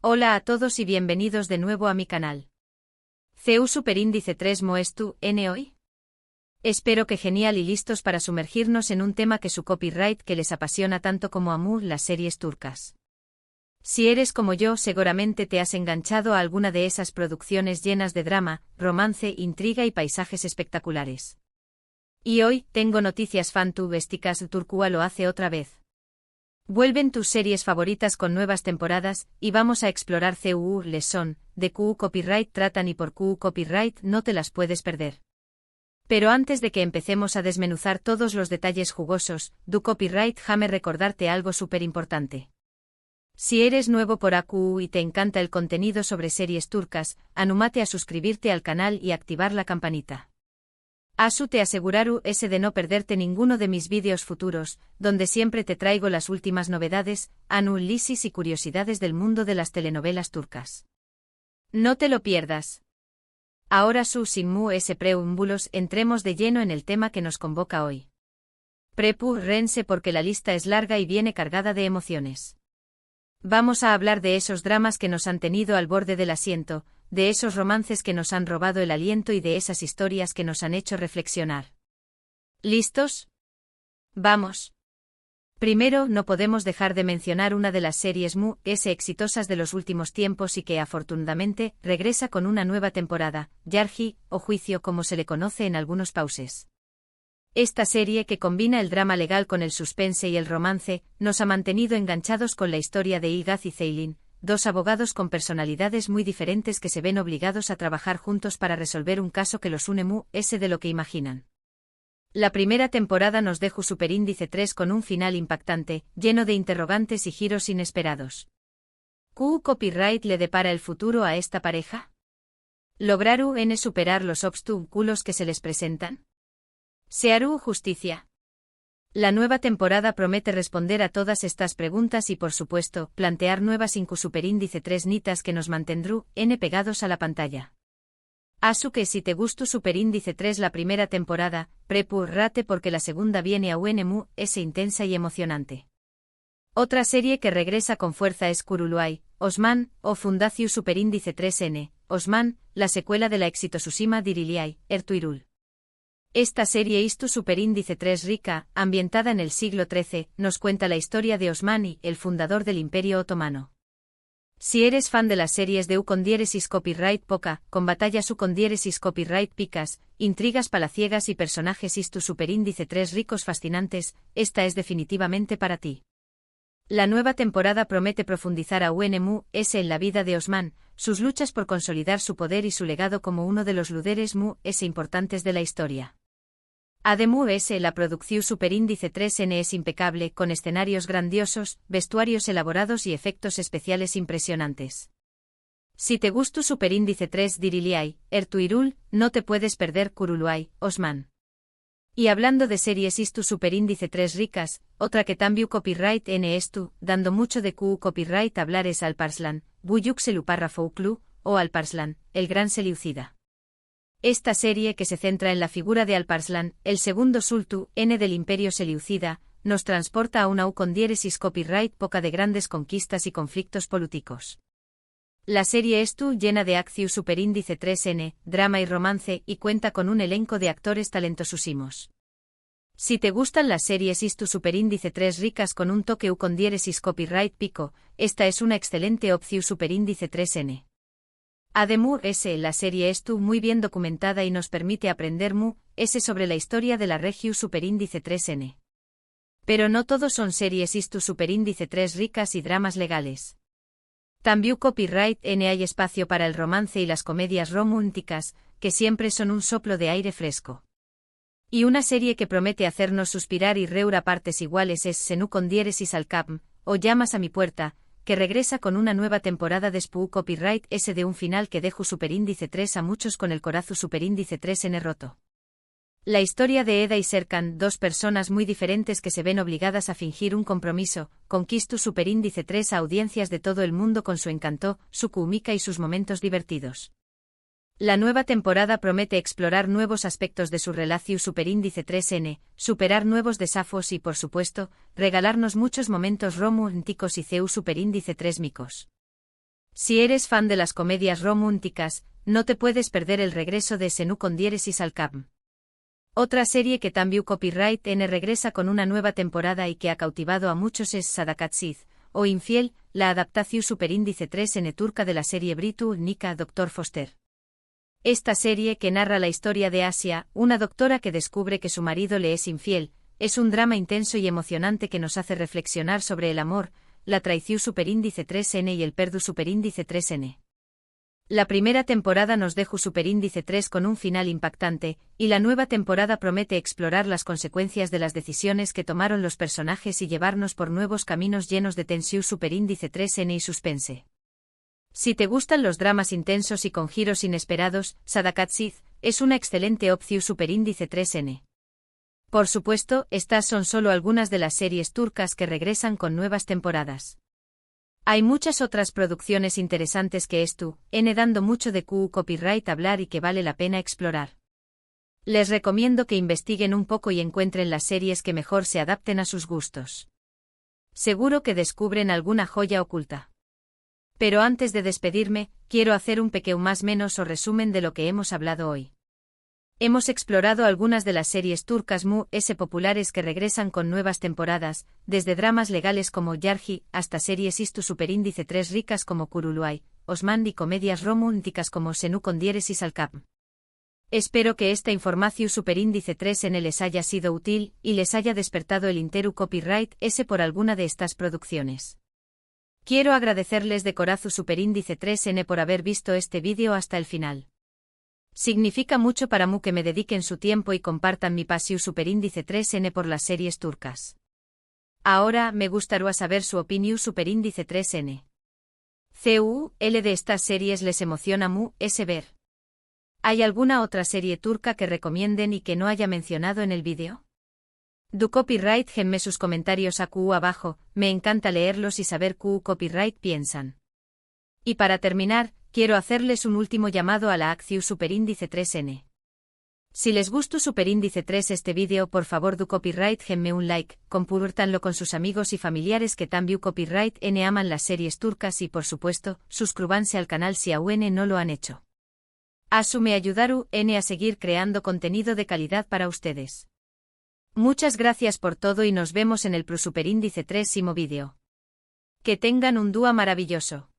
Hola a todos y bienvenidos de nuevo a mi canal. CEU Superíndice 3 Moestu, N hoy. Espero que genial y listos para sumergirnos en un tema que su copyright que les apasiona tanto como a mí, las series turcas. Si eres como yo, seguramente te has enganchado a alguna de esas producciones llenas de drama, romance, intriga y paisajes espectaculares. Y hoy, tengo noticias fantásticas. Turquía lo hace otra vez. Vuelven tus series favoritas con nuevas temporadas, y vamos a explorar CEU Lesson, de QU Copyright tratan y por QU Copyright no te las puedes perder. Pero antes de que empecemos a desmenuzar todos los detalles jugosos, du copyright déjame recordarte algo súper importante. Si eres nuevo por AQU y te encanta el contenido sobre series turcas, anúmate a suscribirte al canal y activar la campanita. Asu te aseguraru de no perderte ninguno de mis vídeos futuros, donde siempre te traigo las últimas novedades, análisis y curiosidades del mundo de las telenovelas turcas. No te lo pierdas. Ahora sin más preámbulos, entremos de lleno en el tema que nos convoca hoy. Prepárense porque la lista es larga y viene cargada de emociones. Vamos a hablar de esos dramas que nos han tenido al borde del asiento, de esos romances que nos han robado el aliento y de esas historias que nos han hecho reflexionar. ¿Listos? ¡Vamos! Primero, no podemos dejar de mencionar una de las series muy exitosas de los últimos tiempos y que, afortunadamente, regresa con una nueva temporada, Yargı, o Juicio como se le conoce en algunos pauses. Esta serie, que combina el drama legal con el suspense y el romance, nos ha mantenido enganchados con la historia de Ilgaz y Ceylin, dos abogados con personalidades muy diferentes que se ven obligados a trabajar juntos para resolver un caso que los une de lo que imaginan. La primera temporada nos dejó Superíndice 3 con un final impactante, lleno de interrogantes y giros inesperados. ¿QU Copyright le depara el futuro a esta pareja? ¿Lograron superar los obstáculos que se les presentan? ¿Se hará justicia? La nueva temporada promete responder a todas estas preguntas y, por supuesto, plantear nuevas Superíndice 3 nitas que nos mantendrán pegados a la pantalla. Asu que si te gustó Superíndice 3 la primera temporada, prepárate porque la segunda viene a es intensa y emocionante. Otra serie que regresa con fuerza es Kuruluay, Osman, o Fundación Superíndice 3N, Osman, la secuela de la exitosísima Diriliay, Ertuğrul. Esta serie Istu Superíndice 3 rica, ambientada en el siglo XIII, nos cuenta la historia de Osmani, el fundador del Imperio Otomano. Si eres fan de las series de U con diéresis copyright poca, con batallas U con diéresis copyright picas, intrigas palaciegas y personajes Istu Superíndice 3 ricos fascinantes, esta es definitivamente para ti. La nueva temporada promete profundizar a en la vida de Osman, sus luchas por consolidar su poder y su legado como uno de los líderes importantes de la historia. Además, la producción Superíndice 3N es impecable, con escenarios grandiosos, vestuarios elaborados y efectos especiales impresionantes. Si te gustó Superíndice 3 Diriliay, Ertuğrul, no te puedes perder Kuruluay, Osman. Y hablando de series Istu Superíndice 3 ricas, otra que también copyright estu, dando mucho de QU copyright hablar es Alparslan, Buyuk Seluparrafouklu, o Alparslan, el gran Seleucida. Esta serie que se centra en la figura de Alparslan, el segundo sultán del Imperio Seleucida, nos transporta a una U con diéresis copyright poca de grandes conquistas y conflictos políticos. La serie estu llena de acción Superíndice 3N, drama y romance y cuenta con un elenco de actores talentosísimos. Si te gustan las series Istu Superíndice 3 ricas con un toque U con diéresis copyright pico, esta es una excelente opción Superíndice 3N. Además, la serie estu muy bien documentada y nos permite aprender sobre la historia de la región Superíndice 3N. Pero no todos son series Istu Superíndice 3 ricas y dramas legales. También copyright hay espacio para el romance y las comedias románticas, que siempre son un soplo de aire fresco. Y una serie que promete hacernos suspirar y reír a partes iguales es Senu con diéresis al Capm, o Llamas a mi puerta, que regresa con una nueva temporada de SPU copyright de un final que dejó Superíndice 3 a muchos con el corazón Superíndice 3N roto. La historia de Eda y Serkan, dos personas muy diferentes que se ven obligadas a fingir un compromiso, conquistó Superíndice 3 a audiencias de todo el mundo con su encanto, su cómica y sus momentos divertidos. La nueva temporada promete explorar nuevos aspectos de su relación Superíndice 3N, superar nuevos desafíos y, por supuesto, regalarnos muchos momentos románticos y CEU Superíndice 3 micos. Si eres fan de las comedias románticas, no te puedes perder el regreso de Senú con diéresis al cap. Otra serie que también Copyright N regresa con una nueva temporada y que ha cautivado a muchos es Sadakatsiz, o Infiel, la adaptación superíndice 3N turca de la serie británica Dr. Foster. Esta serie, que narra la historia de Asia, una doctora que descubre que su marido le es infiel, es un drama intenso y emocionante que nos hace reflexionar sobre el amor, la traición superíndice 3N y el perdu superíndice 3N. La primera temporada nos dejó superíndice 3 con un final impactante, y la nueva temporada promete explorar las consecuencias de las decisiones que tomaron los personajes y llevarnos por nuevos caminos llenos de tensión superíndice 3N y suspense. Si te gustan los dramas intensos y con giros inesperados, Sadakatsiz es una excelente opción superíndice 3N. Por supuesto, estas son solo algunas de las series turcas que regresan con nuevas temporadas. Hay muchas otras producciones interesantes que dando mucho de copyright hablar y que vale la pena explorar. Les recomiendo que investiguen un poco y encuentren las series que mejor se adapten a sus gustos. Seguro que descubren alguna joya oculta. Pero antes de despedirme, quiero hacer un pequeño más menos o resumen de lo que hemos hablado hoy. Hemos explorado algunas de las series turcas populares que regresan con nuevas temporadas, desde dramas legales como Yargi, hasta series istu superíndice 3 ricas como Kuruluay, Osman y comedias románticas como Senú con diéresis al cap. Espero que esta información superíndice 3N les haya sido útil y les haya despertado el interu copyright por alguna de estas producciones. Quiero agradecerles de corazón superíndice 3N por haber visto este vídeo hasta el final. Significa mucho para mí que me dediquen su tiempo y compartan mi pasión superíndice 3N por las series turcas. Ahora me gustaría saber su opinión superíndice 3N. ¿Cuál de estas series les emociona ver? ¿Hay alguna otra serie turca que recomienden y que no haya mencionado en el vídeo? Du copyright genme sus comentarios abajo, me encanta leerlos y saber copyright piensan. Y para terminar, quiero hacerles un último llamado a la acción superíndice 3N. Si les gustó superíndice 3 este vídeo, por favor du copyright genme un like, compártanlo con sus amigos y familiares que también copyright N aman las series turcas y por supuesto, suscríbanse al canal si aún no lo han hecho. Me ayudaru a seguir creando contenido de calidad para ustedes. Muchas gracias por todo y nos vemos en el superíndice 3 vídeo. Que tengan un día maravilloso.